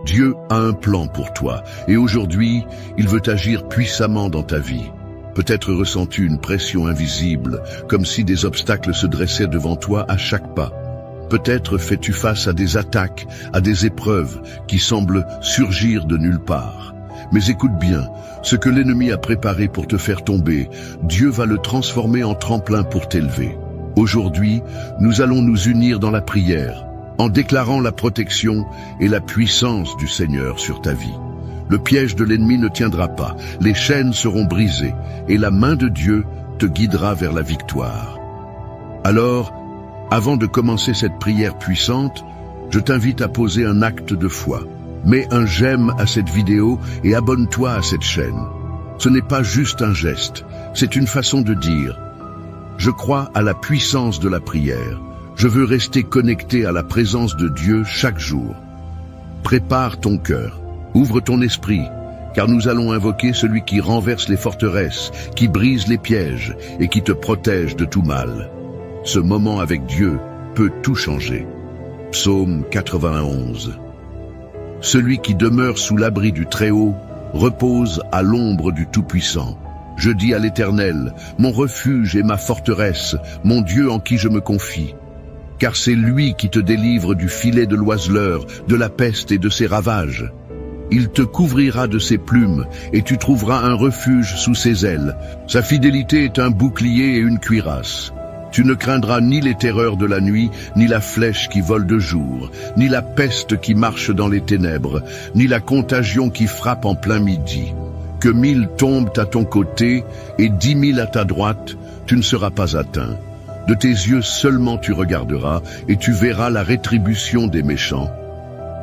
Dieu a un plan pour toi, et aujourd'hui, il veut agir puissamment dans ta vie. Peut-être ressens-tu une pression invisible, comme si des obstacles se dressaient devant toi à chaque pas. Peut-être fais-tu face à des attaques, à des épreuves qui semblent surgir de nulle part. Mais écoute bien, ce que l'ennemi a préparé pour te faire tomber, Dieu va le transformer en tremplin pour t'élever. Aujourd'hui, nous allons nous unir dans la prière, en déclarant la protection et la puissance du Seigneur sur ta vie. Le piège de l'ennemi ne tiendra pas, les chaînes seront brisées, et la main de Dieu te guidera vers la victoire. Alors, avant de commencer cette prière puissante, je t'invite à poser un acte de foi. Mets un j'aime à cette vidéo et abonne-toi à cette chaîne. Ce n'est pas juste un geste, c'est une façon de dire « Je crois à la puissance de la prière. Je veux rester connecté à la présence de Dieu chaque jour. » Prépare ton cœur, ouvre ton esprit, car nous allons invoquer celui qui renverse les forteresses, qui brise les pièges et qui te protège de tout mal. Ce moment avec Dieu peut tout changer. Psaume 91. Celui qui demeure sous l'abri du Très-Haut repose à l'ombre du Tout-Puissant. Je dis à l'Éternel, mon refuge et ma forteresse, mon Dieu en qui je me confie. Car c'est lui qui te délivre du filet de l'oiseleur, de la peste et de ses ravages. Il te couvrira de ses plumes, et tu trouveras un refuge sous ses ailes. Sa fidélité est un bouclier et une cuirasse. Tu ne craindras ni les terreurs de la nuit, ni la flèche qui vole de jour, ni la peste qui marche dans les ténèbres, ni la contagion qui frappe en plein midi. Que 1000 tombent à ton côté et 10 000 à ta droite, tu ne seras pas atteint. De tes yeux seulement tu regarderas, et tu verras la rétribution des méchants.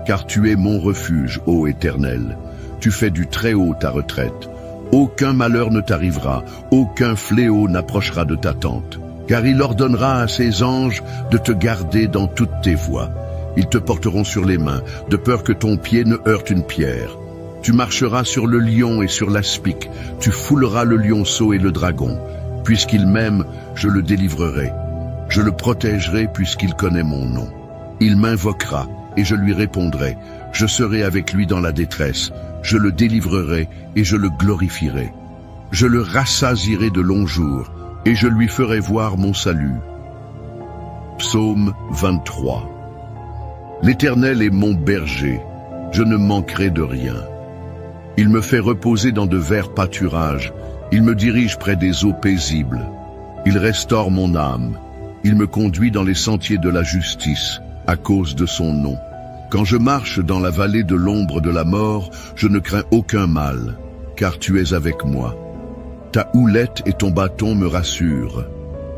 Car tu es mon refuge, ô Éternel. Tu fais du Très-Haut ta retraite. Aucun malheur ne t'arrivera, aucun fléau n'approchera de ta tente. Car il ordonnera à ses anges de te garder dans toutes tes voies. Ils te porteront sur les mains, de peur que ton pied ne heurte une pierre. Tu marcheras sur le lion et sur l'aspic, tu fouleras le lionceau et le dragon. Puisqu'il m'aime, je le délivrerai. Je le protégerai puisqu'il connaît mon nom. Il m'invoquera et je lui répondrai. Je serai avec lui dans la détresse. Je le délivrerai et je le glorifierai. Je le rassasierai de longs jours et je lui ferai voir mon salut. Psaume 23. L'Éternel est mon berger, je ne manquerai de rien. Il me fait reposer dans de verts pâturages, il me dirige près des eaux paisibles. Il restaure mon âme, il me conduit dans les sentiers de la justice, à cause de son nom. Quand je marche dans la vallée de l'ombre de la mort, je ne crains aucun mal, car tu es avec moi. Ta houlette et ton bâton me rassurent.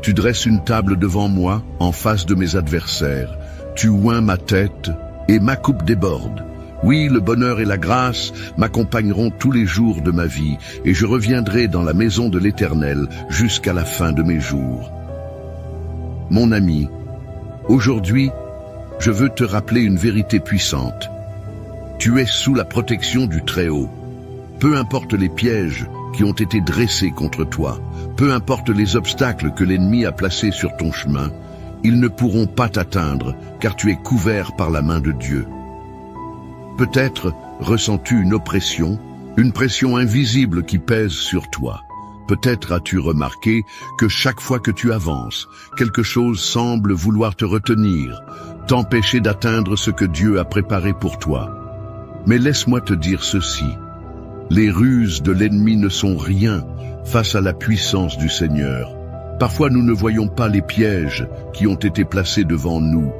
Tu dresses une table devant moi, en face de mes adversaires. Tu oins ma tête, et ma coupe déborde. Oui, le bonheur et la grâce m'accompagneront tous les jours de ma vie, et je reviendrai dans la maison de l'Éternel jusqu'à la fin de mes jours. Mon ami, aujourd'hui, je veux te rappeler une vérité puissante. Tu es sous la protection du Très-Haut. Peu importe les pièges qui ont été dressés contre toi, peu importe les obstacles que l'ennemi a placés sur ton chemin, ils ne pourront pas t'atteindre, car tu es couvert par la main de Dieu. Peut-être ressens-tu une pression invisible qui pèse sur toi. Peut-être as-tu remarqué que chaque fois que tu avances, quelque chose semble vouloir te retenir, t'empêcher d'atteindre ce que Dieu a préparé pour toi. Mais laisse-moi te dire ceci. Les ruses de l'ennemi ne sont rien face à la puissance du Seigneur. Parfois nous ne voyons pas les pièges qui ont été placés devant nous.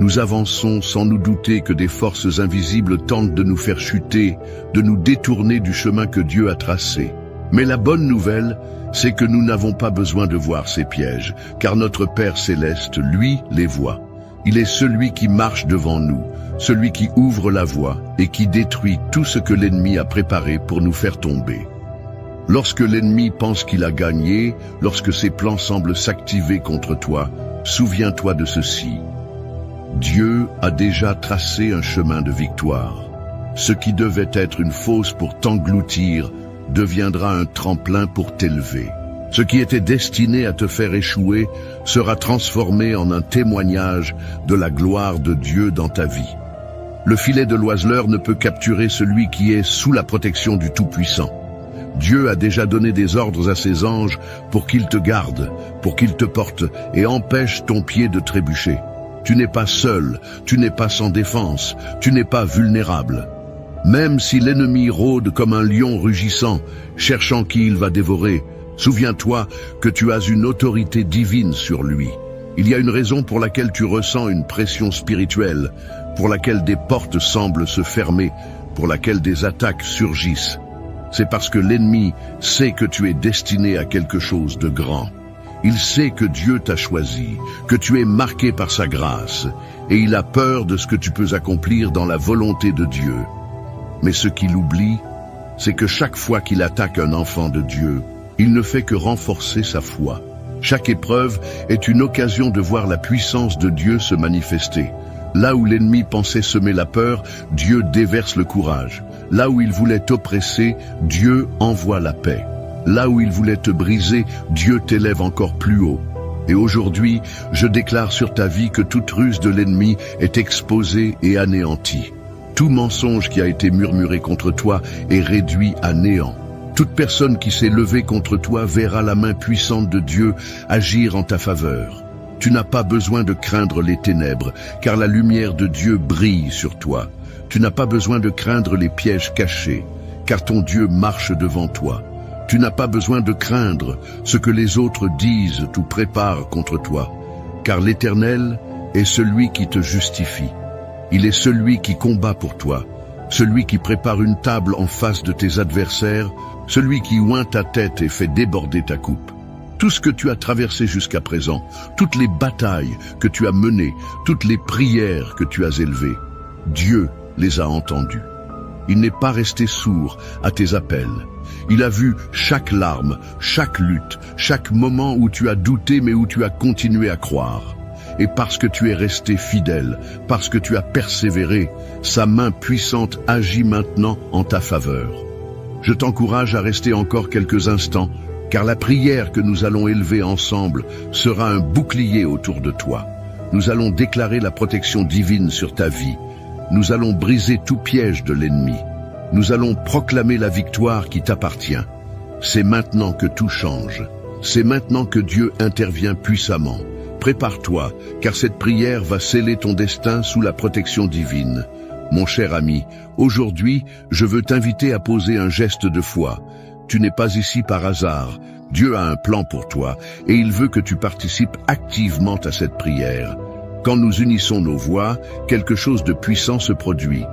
Nous avançons sans nous douter que des forces invisibles tentent de nous faire chuter, de nous détourner du chemin que Dieu a tracé. Mais la bonne nouvelle, c'est que nous n'avons pas besoin de voir ces pièges, car notre Père Céleste, lui, les voit. Il est celui qui marche devant nous, celui qui ouvre la voie et qui détruit tout ce que l'ennemi a préparé pour nous faire tomber. Lorsque l'ennemi pense qu'il a gagné, lorsque ses plans semblent s'activer contre toi, souviens-toi de ceci. Dieu a déjà tracé un chemin de victoire. Ce qui devait être une fosse pour t'engloutir deviendra un tremplin pour t'élever. Ce qui était destiné à te faire échouer sera transformé en un témoignage de la gloire de Dieu dans ta vie. Le filet de l'oiseleur ne peut capturer celui qui est sous la protection du Tout-Puissant. Dieu a déjà donné des ordres à ses anges pour qu'ils te gardent, pour qu'ils te portent et empêchent ton pied de trébucher. Tu n'es pas seul, tu n'es pas sans défense, tu n'es pas vulnérable. Même si l'ennemi rôde comme un lion rugissant, cherchant qui il va dévorer, souviens-toi que tu as une autorité divine sur lui. Il y a une raison pour laquelle tu ressens une pression spirituelle, pour laquelle des portes semblent se fermer, pour laquelle des attaques surgissent. C'est parce que l'ennemi sait que tu es destiné à quelque chose de grand. Il sait que Dieu t'a choisi, que tu es marqué par sa grâce, et il a peur de ce que tu peux accomplir dans la volonté de Dieu. Mais ce qu'il oublie, c'est que chaque fois qu'il attaque un enfant de Dieu, il ne fait que renforcer sa foi. Chaque épreuve est une occasion de voir la puissance de Dieu se manifester. Là où l'ennemi pensait semer la peur, Dieu déverse le courage. Là où il voulait t'oppresser, Dieu envoie la paix. Là où il voulait te briser, Dieu t'élève encore plus haut. Et aujourd'hui, je déclare sur ta vie que toute ruse de l'ennemi est exposée et anéantie. Tout mensonge qui a été murmuré contre toi est réduit à néant. Toute personne qui s'est levée contre toi verra la main puissante de Dieu agir en ta faveur. Tu n'as pas besoin de craindre les ténèbres, car la lumière de Dieu brille sur toi. Tu n'as pas besoin de craindre les pièges cachés, car ton Dieu marche devant toi. Tu n'as pas besoin de craindre ce que les autres disent ou préparent contre toi, car l'Éternel est celui qui te justifie. Il est celui qui combat pour toi, celui qui prépare une table en face de tes adversaires, celui qui oint ta tête et fait déborder ta coupe. Tout ce que tu as traversé jusqu'à présent, toutes les batailles que tu as menées, toutes les prières que tu as élevées, Dieu les a entendues. Il n'est pas resté sourd à tes appels. Il a vu chaque larme, chaque lutte, chaque moment où tu as douté mais où tu as continué à croire. Et parce que tu es resté fidèle, parce que tu as persévéré, sa main puissante agit maintenant en ta faveur. Je t'encourage à rester encore quelques instants, car la prière que nous allons élever ensemble sera un bouclier autour de toi. Nous allons déclarer la protection divine sur ta vie. Nous allons briser tout piège de l'ennemi. Nous allons proclamer la victoire qui t'appartient. C'est maintenant que tout change. C'est maintenant que Dieu intervient puissamment. Prépare-toi, car cette prière va sceller ton destin sous la protection divine. Mon cher ami, aujourd'hui, je veux t'inviter à poser un geste de foi. Tu n'es pas ici par hasard. Dieu a un plan pour toi et il veut que tu participes activement à cette prière. Quand nous unissons nos voix, quelque chose de puissant se produit.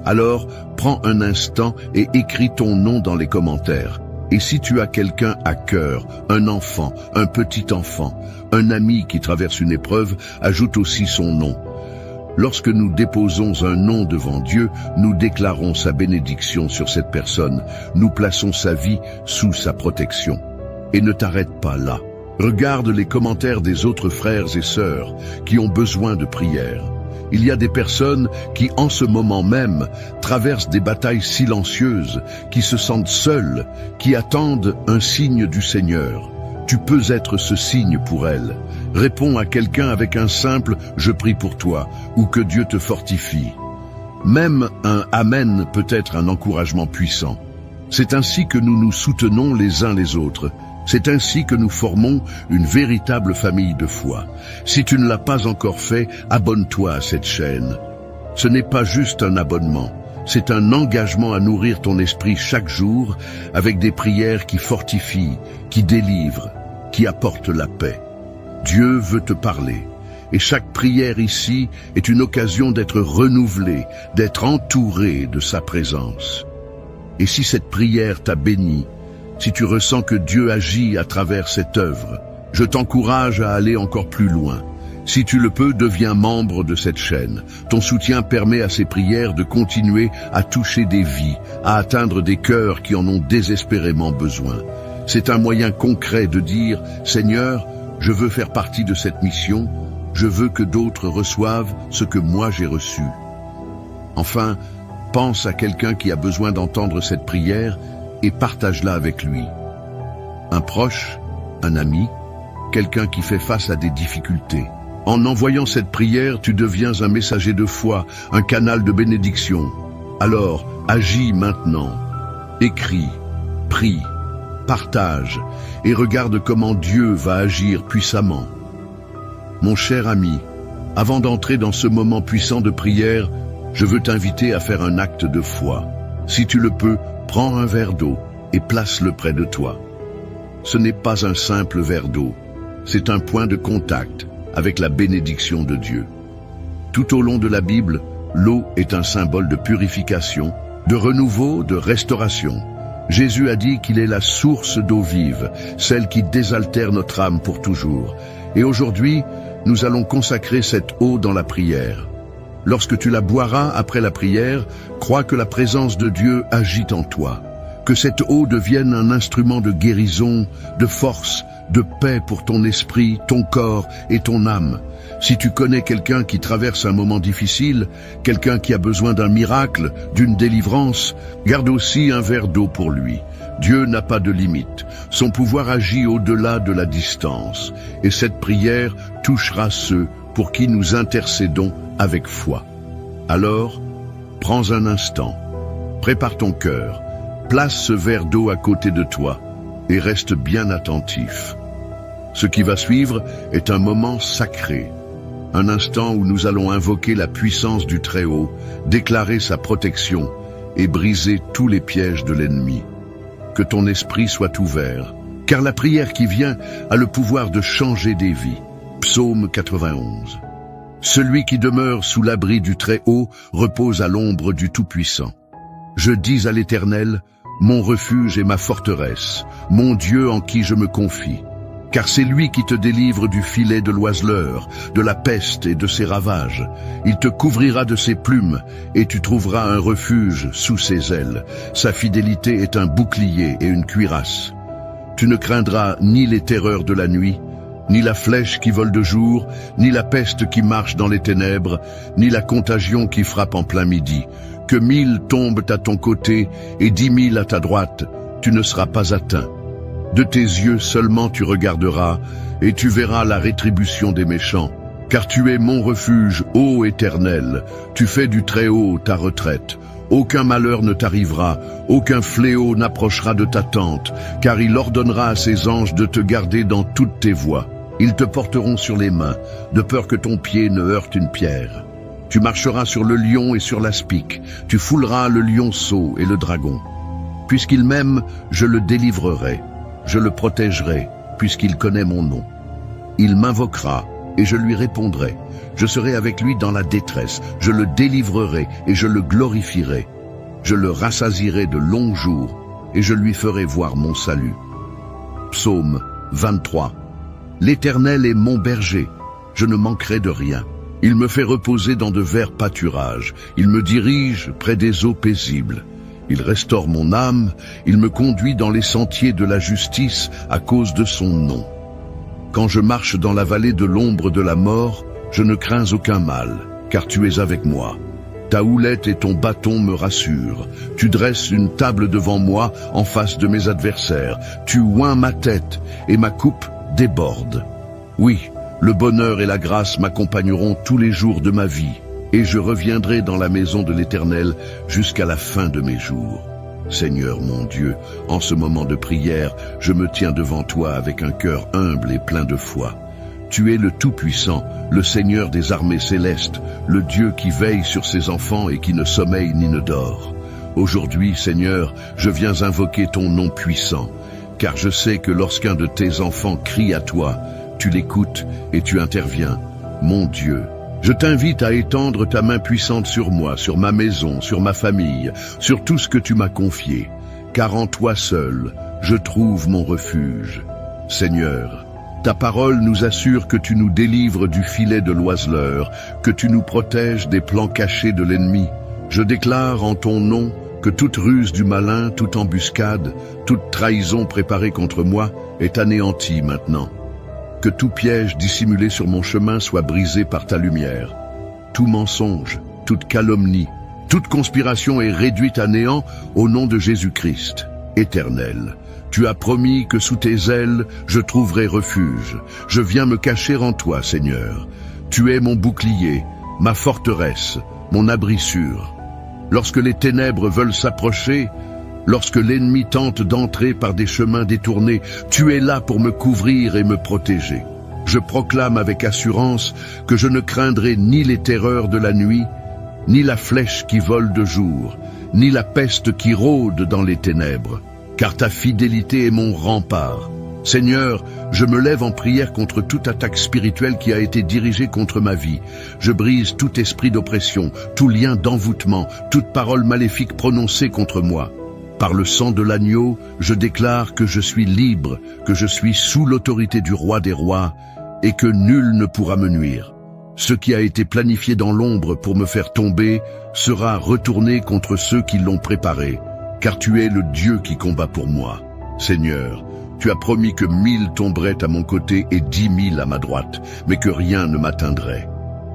Alors, prends un instant et écris ton nom dans les commentaires. Et si tu as quelqu'un à cœur, un enfant, un petit enfant, un ami qui traverse une épreuve, ajoute aussi son nom. Lorsque nous déposons un nom devant Dieu, nous déclarons sa bénédiction sur cette personne. Nous plaçons sa vie sous sa protection. Et ne t'arrête pas là. Regarde les commentaires des autres frères et sœurs qui ont besoin de prière. Il y a des personnes qui, en ce moment même, traversent des batailles silencieuses, qui se sentent seules, qui attendent un signe du Seigneur. Tu peux être ce signe pour elles. Réponds à quelqu'un avec un simple « Je prie pour toi » ou que Dieu te fortifie. Même un « Amen » peut être un encouragement puissant. C'est ainsi que nous nous soutenons les uns les autres. C'est ainsi que nous formons une véritable famille de foi. Si tu ne l'as pas encore fait, abonne-toi à cette chaîne. Ce n'est pas juste un abonnement, c'est un engagement à nourrir ton esprit chaque jour avec des prières qui fortifient, qui délivrent, qui apportent la paix. Dieu veut te parler. Et chaque prière ici est une occasion d'être renouvelée, d'être entourée de sa présence. Et si cette prière t'a béni, si tu ressens que Dieu agit à travers cette œuvre, je t'encourage à aller encore plus loin. Si tu le peux, deviens membre de cette chaîne. Ton soutien permet à ces prières de continuer à toucher des vies, à atteindre des cœurs qui en ont désespérément besoin. C'est un moyen concret de dire « Seigneur, je veux faire partie de cette mission, je veux que d'autres reçoivent ce que moi j'ai reçu. » Enfin, pense à quelqu'un qui a besoin d'entendre cette prière et partage-la avec lui. Un proche, un ami, quelqu'un qui fait face à des difficultés. En envoyant cette prière, tu deviens un messager de foi, un canal de bénédiction. Alors, agis maintenant. Écris, prie, partage et regarde comment Dieu va agir puissamment. Mon cher ami, avant d'entrer dans ce moment puissant de prière, je veux t'inviter à faire un acte de foi. Si tu le peux, prends un verre d'eau et place-le près de toi. Ce n'est pas un simple verre d'eau, c'est un point de contact avec la bénédiction de Dieu. Tout au long de la Bible, l'eau est un symbole de purification, de renouveau, de restauration. Jésus a dit qu'il est la source d'eau vive, celle qui désaltère notre âme pour toujours. Et aujourd'hui, nous allons consacrer cette eau dans la prière. Lorsque tu la boiras après la prière, crois que la présence de Dieu agit en toi. Que cette eau devienne un instrument de guérison, de force, de paix pour ton esprit, ton corps et ton âme. Si tu connais quelqu'un qui traverse un moment difficile, quelqu'un qui a besoin d'un miracle, d'une délivrance, garde aussi un verre d'eau pour lui. Dieu n'a pas de limite. Son pouvoir agit au-delà de la distance. Et cette prière touchera ceux pour qui nous intercédons avec foi. Alors, prends un instant, prépare ton cœur, place ce verre d'eau à côté de toi et reste bien attentif. Ce qui va suivre est un moment sacré, un instant où nous allons invoquer la puissance du Très-Haut, déclarer sa protection et briser tous les pièges de l'ennemi. Que ton esprit soit ouvert, car la prière qui vient a le pouvoir de changer des vies. Psaume 91. Celui qui demeure sous l'abri du Très-Haut repose à l'ombre du Tout-Puissant. Je dis à l'Éternel, mon refuge et ma forteresse, mon Dieu en qui je me confie. Car c'est lui qui te délivre du filet de l'oiseleur, de la peste et de ses ravages. Il te couvrira de ses plumes, et tu trouveras un refuge sous ses ailes. Sa fidélité est un bouclier et une cuirasse. Tu ne craindras ni les terreurs de la nuit, ni la flèche qui vole de jour, ni la peste qui marche dans les ténèbres, ni la contagion qui frappe en plein midi. Que 1000 tombent à ton côté et 10 000 à ta droite, tu ne seras pas atteint. De tes yeux seulement tu regarderas, et tu verras la rétribution des méchants. Car tu es mon refuge, ô Éternel, tu fais du Très-Haut ta retraite. Aucun malheur ne t'arrivera, aucun fléau n'approchera de ta tente, car il ordonnera à ses anges de te garder dans toutes tes voies. Ils te porteront sur les mains, de peur que ton pied ne heurte une pierre. Tu marcheras sur le lion et sur l'aspic, tu fouleras le lionceau et le dragon. Puisqu'il m'aime, je le délivrerai. Je le protégerai, puisqu'il connaît mon nom. Il m'invoquera, et je lui répondrai. Je serai avec lui dans la détresse. Je le délivrerai, et je le glorifierai. Je le rassasierai de longs jours, et je lui ferai voir mon salut. Psaume 23. L'Éternel est mon berger. Je ne manquerai de rien. Il me fait reposer dans de verts pâturages. Il me dirige près des eaux paisibles. Il restaure mon âme, il me conduit dans les sentiers de la justice à cause de son nom. Quand je marche dans la vallée de l'ombre de la mort, je ne crains aucun mal, car tu es avec moi. Ta houlette et ton bâton me rassurent. Tu dresses une table devant moi en face de mes adversaires. Tu oins ma tête et ma coupe déborde. Oui, le bonheur et la grâce m'accompagneront tous les jours de ma vie. Et je reviendrai dans la maison de l'Éternel jusqu'à la fin de mes jours. Seigneur mon Dieu, en ce moment de prière, je me tiens devant toi avec un cœur humble et plein de foi. Tu es le Tout-Puissant, le Seigneur des armées célestes, le Dieu qui veille sur ses enfants et qui ne sommeille ni ne dort. Aujourd'hui, Seigneur, je viens invoquer ton nom puissant, car je sais que lorsqu'un de tes enfants crie à toi, tu l'écoutes et tu interviens. Mon Dieu, je t'invite à étendre ta main puissante sur moi, sur ma maison, sur ma famille, sur tout ce que tu m'as confié, car en toi seul, je trouve mon refuge. Seigneur, ta parole nous assure que tu nous délivres du filet de l'oiseleur, que tu nous protèges des plans cachés de l'ennemi. Je déclare en ton nom que toute ruse du malin, toute embuscade, toute trahison préparée contre moi est anéantie maintenant. Que tout piège dissimulé sur mon chemin soit brisé par ta lumière. Tout mensonge, toute calomnie, toute conspiration est réduite à néant au nom de Jésus-Christ. Éternel, tu as promis que sous tes ailes, je trouverai refuge. Je viens me cacher en toi, Seigneur. Tu es mon bouclier, ma forteresse, mon abri sûr. Lorsque les ténèbres veulent s'approcher, lorsque l'ennemi tente d'entrer par des chemins détournés, tu es là pour me couvrir et me protéger. Je proclame avec assurance que je ne craindrai ni les terreurs de la nuit, ni la flèche qui vole de jour, ni la peste qui rôde dans les ténèbres, car ta fidélité est mon rempart. Seigneur, je me lève en prière contre toute attaque spirituelle qui a été dirigée contre ma vie. Je brise tout esprit d'oppression, tout lien d'envoûtement, toute parole maléfique prononcée contre moi. Par le sang de l'agneau, je déclare que je suis libre, que je suis sous l'autorité du roi des rois, et que nul ne pourra me nuire. Ce qui a été planifié dans l'ombre pour me faire tomber sera retourné contre ceux qui l'ont préparé, car tu es le Dieu qui combat pour moi. Seigneur, tu as promis que 1000 tomberaient à mon côté et 10 000 à ma droite, mais que rien ne m'atteindrait.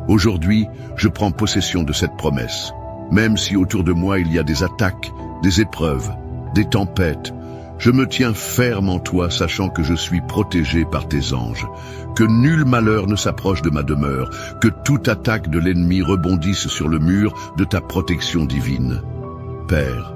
Aujourd'hui, je prends possession de cette promesse. Même si autour de moi il y a des attaques, des épreuves, des tempêtes, je me tiens ferme en toi, sachant que je suis protégé par tes anges, que nul malheur ne s'approche de ma demeure, que toute attaque de l'ennemi rebondisse sur le mur de ta protection divine. Père,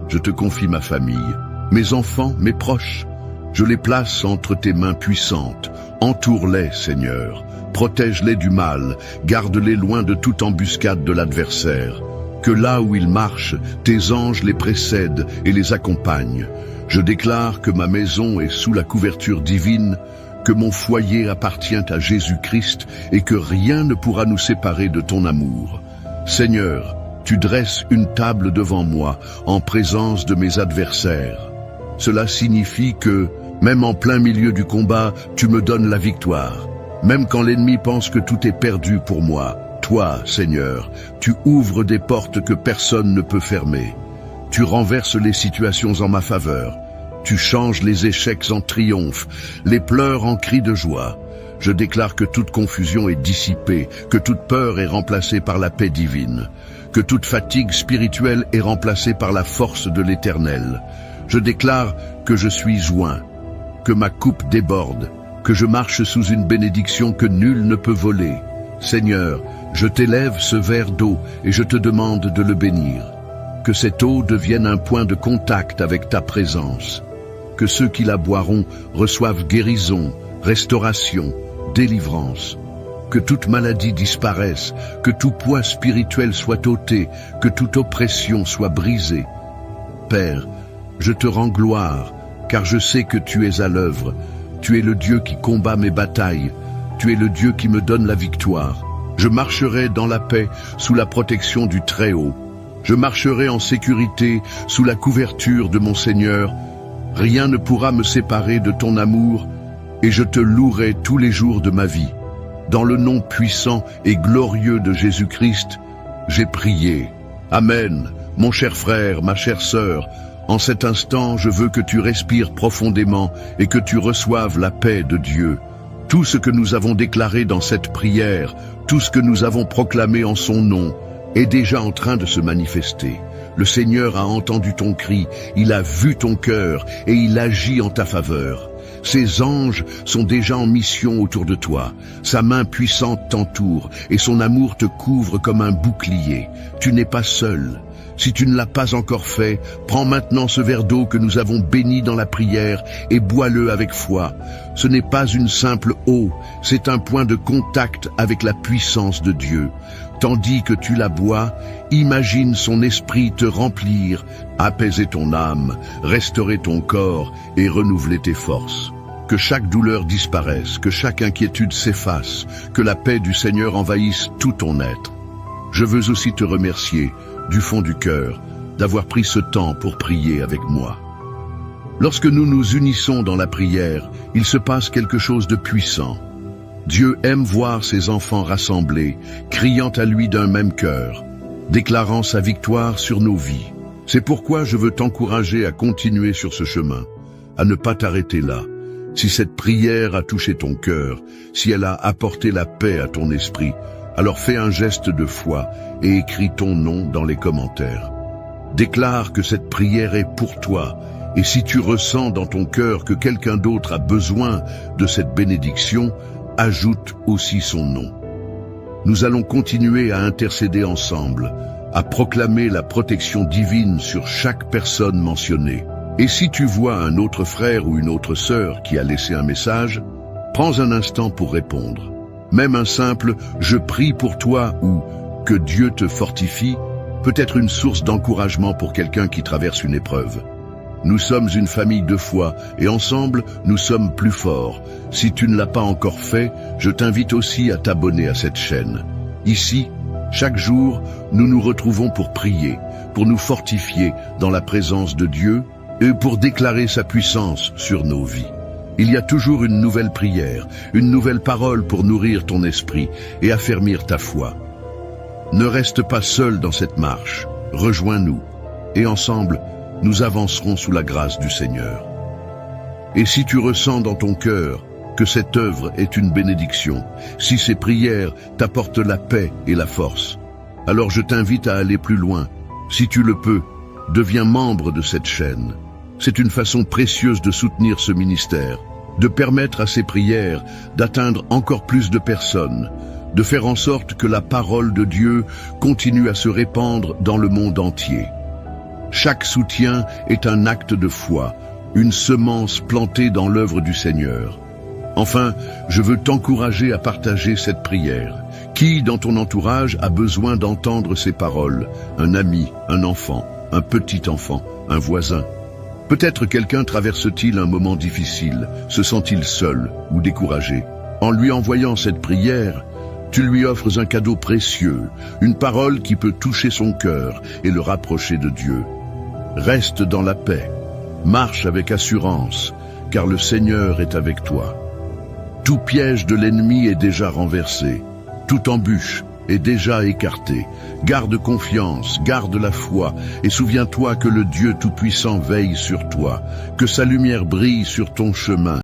je te confie ma famille, mes enfants, mes proches. Je les place entre tes mains puissantes. Entoure-les, Seigneur. Protège-les du mal. Garde-les loin de toute embuscade de l'adversaire. Que là où ils marchent, tes anges les précèdent et les accompagnent. Je déclare que ma maison est sous la couverture divine, que mon foyer appartient à Jésus-Christ et que rien ne pourra nous séparer de ton amour. Seigneur, tu dresses une table devant moi en présence de mes adversaires. Cela signifie que, même en plein milieu du combat, tu me donnes la victoire. Même quand l'ennemi pense que tout est perdu pour moi, toi, Seigneur, tu ouvres des portes que personne ne peut fermer. Tu renverses les situations en ma faveur. Tu changes les échecs en triomphe, les pleurs en cris de joie. Je déclare que toute confusion est dissipée, que toute peur est remplacée par la paix divine, que toute fatigue spirituelle est remplacée par la force de l'Éternel. Je déclare que je suis joint, que ma coupe déborde, que je marche sous une bénédiction que nul ne peut voler. Seigneur, je t'élève ce verre d'eau et je te demande de le bénir. Que cette eau devienne un point de contact avec ta présence. Que ceux qui la boiront reçoivent guérison, restauration, délivrance. Que toute maladie disparaisse, que tout poids spirituel soit ôté, que toute oppression soit brisée. Père, je te rends gloire, car je sais que tu es à l'œuvre. Tu es le Dieu qui combat mes batailles. Tu es le Dieu qui me donne la victoire. Je marcherai dans la paix sous la protection du Très-Haut. Je marcherai en sécurité sous la couverture de mon Seigneur. Rien ne pourra me séparer de ton amour, et je te louerai tous les jours de ma vie. Dans le nom puissant et glorieux de Jésus-Christ, j'ai prié. Amen, mon cher frère, ma chère sœur. En cet instant, je veux que tu respires profondément et que tu reçoives la paix de Dieu. Tout ce que nous avons déclaré dans cette prière, tout ce que nous avons proclamé en son nom, est déjà en train de se manifester. Le Seigneur a entendu ton cri, il a vu ton cœur et il agit en ta faveur. Ses anges sont déjà en mission autour de toi. Sa main puissante t'entoure et son amour te couvre comme un bouclier. Tu n'es pas seul. Si tu ne l'as pas encore fait, prends maintenant ce verre d'eau que nous avons béni dans la prière et bois-le avec foi. Ce n'est pas une simple eau, c'est un point de contact avec la puissance de Dieu. Tandis que tu la bois, imagine son esprit te remplir, apaiser ton âme, restaurer ton corps et renouveler tes forces. Que chaque douleur disparaisse, que chaque inquiétude s'efface, que la paix du Seigneur envahisse tout ton être. Je veux aussi te remercier, du fond du cœur, d'avoir pris ce temps pour prier avec moi. Lorsque nous nous unissons dans la prière, il se passe quelque chose de puissant. Dieu aime voir ses enfants rassemblés, criant à lui d'un même cœur, déclarant sa victoire sur nos vies. C'est pourquoi je veux t'encourager à continuer sur ce chemin, à ne pas t'arrêter là. Si cette prière a touché ton cœur, si elle a apporté la paix à ton esprit, alors fais un geste de foi et écris ton nom dans les commentaires. Déclare que cette prière est pour toi, et si tu ressens dans ton cœur que quelqu'un d'autre a besoin de cette bénédiction, ajoute aussi son nom. nous allons continuer à intercéder ensemble, à proclamer la protection divine sur chaque personne mentionnée. Et si tu vois un autre frère ou une autre sœur qui a laissé un message, prends un instant pour répondre. Même un simple « je prie pour toi » ou « que Dieu te fortifie » peut être une source d'encouragement pour quelqu'un qui traverse une épreuve. Nous sommes une famille de foi et ensemble, nous sommes plus forts. Si tu ne l'as pas encore fait, je t'invite aussi à t'abonner à cette chaîne. Ici, chaque jour, nous nous retrouvons pour prier, pour nous fortifier dans la présence de Dieu et pour déclarer sa puissance sur nos vies. Il y a toujours une nouvelle prière, une nouvelle parole pour nourrir ton esprit et affermir ta foi. Ne reste pas seul dans cette marche, rejoins-nous et ensemble, nous avancerons sous la grâce du Seigneur. Et si tu ressens dans ton cœur que cette œuvre est une bénédiction, si ces prières t'apportent la paix et la force, alors je t'invite à aller plus loin. Si tu le peux, deviens membre de cette chaîne. C'est une façon précieuse de soutenir ce ministère, de permettre à ces prières d'atteindre encore plus de personnes, de faire en sorte que la parole de Dieu continue à se répandre dans le monde entier. Chaque soutien est un acte de foi, une semence plantée dans l'œuvre du Seigneur. Enfin, je veux t'encourager à partager cette prière. Qui dans ton entourage a besoin d'entendre ces paroles? Un ami, un enfant, un petit enfant, un voisin. Peut-être quelqu'un traverse-t-il un moment difficile, se sent-il seul ou découragé. En lui envoyant cette prière, tu lui offres un cadeau précieux, une parole qui peut toucher son cœur et le rapprocher de Dieu. Reste dans la paix, marche avec assurance, car le Seigneur est avec toi. Tout piège de l'ennemi est déjà renversé, toute embûche est déjà écartée. Garde confiance, garde la foi, et souviens-toi que le Dieu Tout-Puissant veille sur toi, que sa lumière brille sur ton chemin.